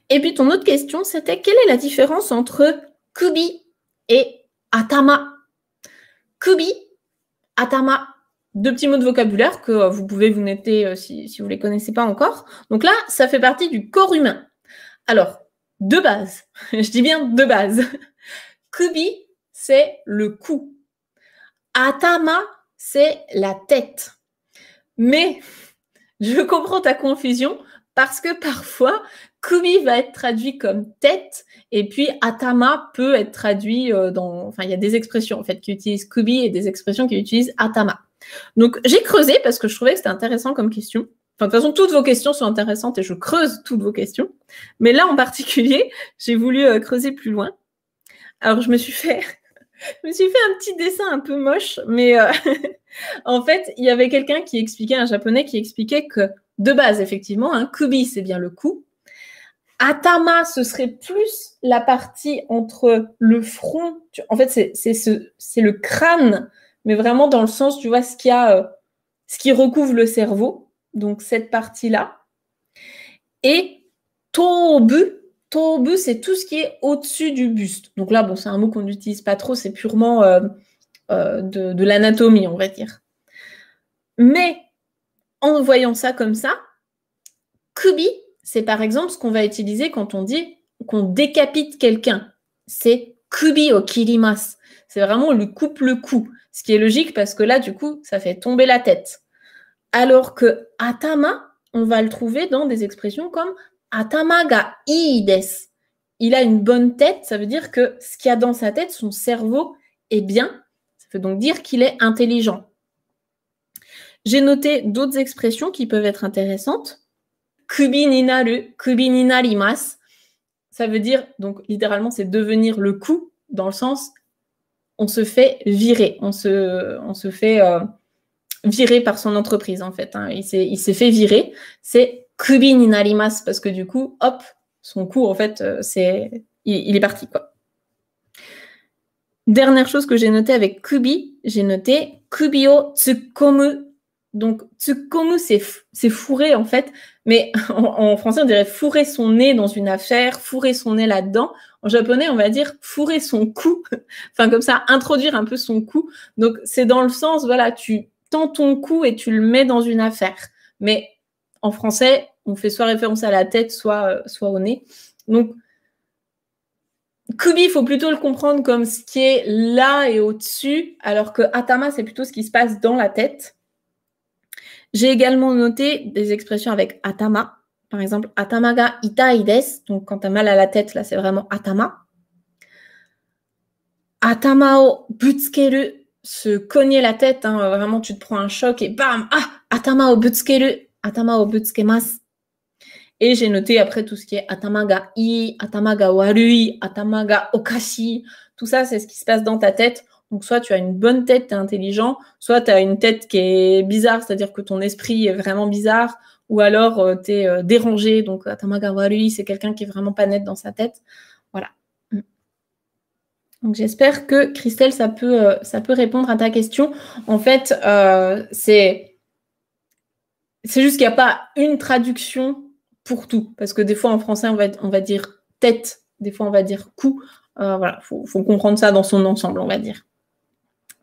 Et puis ton autre question, c'était quelle est la différence entre kubi et atama? Kubi, atama, deux petits mots de vocabulaire que vous pouvez vous noter si vous ne les connaissez pas encore. Donc là, ça fait partie du corps humain. Alors, de base, je dis bien de base, kubi, c'est le cou. Atama, c'est la tête. Mais je comprends ta confusion parce que parfois, kubi va être traduit comme tête et puis atama peut être traduit dans... Enfin, il y a des expressions en fait qui utilisent kubi et des expressions qui utilisent atama. Donc, j'ai creusé parce que je trouvais que c'était intéressant comme question. Enfin, de toute façon, toutes vos questions sont intéressantes et je creuse toutes vos questions. Mais là, en particulier, j'ai voulu creuser plus loin. Alors, je me suis fait un petit dessin un peu moche, mais en fait, il y avait quelqu'un qui expliquait, un japonais qui expliquait que, de base, effectivement, kubi, c'est bien le cou. Atama, ce serait plus la partie entre le front. En fait, c'est le crâne, mais vraiment dans le sens, tu vois, ce qui recouvre le cerveau. Donc, cette partie-là. Et tobu, c'est tout ce qui est au-dessus du buste. Donc là, bon, c'est un mot qu'on n'utilise pas trop, c'est purement de l'anatomie, on va dire. Mais en voyant ça comme ça, kubi, c'est par exemple ce qu'on va utiliser quand on dit qu'on décapite quelqu'un. C'est kubi o kirimasu. C'est vraiment lui coupe le cou. Ce qui est logique parce que là, du coup, ça fait tomber la tête. Alors que atama, on va le trouver dans des expressions comme atama ga ii desu. Il a une bonne tête, ça veut dire que ce qu'il y a dans sa tête, son cerveau est bien. Ça veut donc dire qu'il est intelligent. J'ai noté d'autres expressions qui peuvent être intéressantes. Kubi ni naru, kubi ni narimasu. Ça veut dire, donc littéralement, c'est devenir le cou, dans le sens, on se fait virer, on se fait virer par son entreprise, en fait. Il s'est fait virer. C'est kubi ni narimasu, parce que du coup, hop, son cou, en fait, il est parti, quoi. Dernière chose que j'ai notée avec kubi, j'ai noté kubi o tsukomu. Donc, tsukomu, c'est fourrer, en fait, mais en français, on dirait fourrer son nez dans une affaire, fourrer son nez là-dedans. En japonais, on va dire fourrer son cou, enfin, comme ça, introduire un peu son cou. Donc, c'est dans le sens, voilà, tu tends ton cou et tu le mets dans une affaire. Mais en français, on fait soit référence à la tête, soit au nez. Donc, kubi, il faut plutôt le comprendre comme ce qui est là et au-dessus, alors que atama, c'est plutôt ce qui se passe dans la tête. J'ai également noté des expressions avec atama. Par exemple, atama ga itai desu. Donc, quand tu as mal à la tête, là, c'est vraiment atama. Atama o butsukeru, se cogner la tête. Vraiment, tu te prends un choc et bam, atama o butsukeru, atama o butsukemasu. Et j'ai noté après tout ce qui est atama ga ii, atama ga warui, atama ga okashi. Tout ça, c'est ce qui se passe dans ta tête. Donc, soit tu as une bonne tête, tu es intelligent, soit tu as une tête qui est bizarre, c'est-à-dire que ton esprit est vraiment bizarre, ou alors tu es dérangé. Donc, atama ga warui, c'est quelqu'un qui est vraiment pas net dans sa tête. Voilà. Donc, j'espère que, Christelle, ça peut répondre à ta question. En fait, c'est juste qu'il n'y a pas une traduction pour tout. Parce que des fois, en français, on va dire tête, des fois, on va dire cou. Voilà, faut comprendre ça dans son ensemble, on va dire.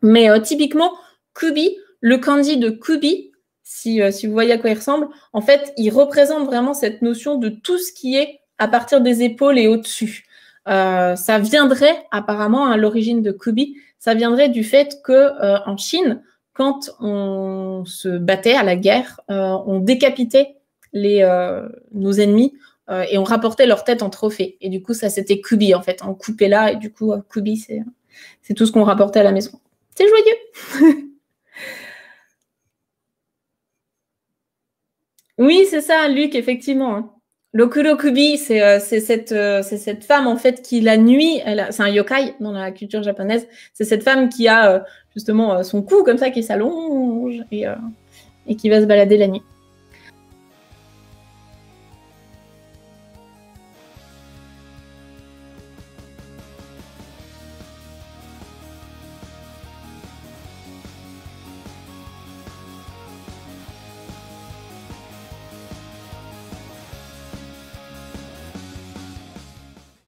Mais typiquement, kubi, le kanji de kubi, si vous voyez à quoi il ressemble, en fait, il représente vraiment cette notion de tout ce qui est à partir des épaules et au-dessus. Ça viendrait, apparemment, à l'origine de kubi, ça viendrait du fait que en Chine, quand on se battait à la guerre, on décapitait nos ennemis et on rapportait leur tête en trophée. Et du coup, ça, c'était kubi, en fait. On coupait là, et du coup, kubi, c'est tout ce qu'on rapportait à la maison. C'est joyeux. Oui, c'est ça, Luc, effectivement. L'Okurokubi, c'est cette femme, en fait, qui la nuit, c'est un yokai dans la culture japonaise, c'est cette femme qui a justement son cou comme ça, qui s'allonge et qui va se balader la nuit.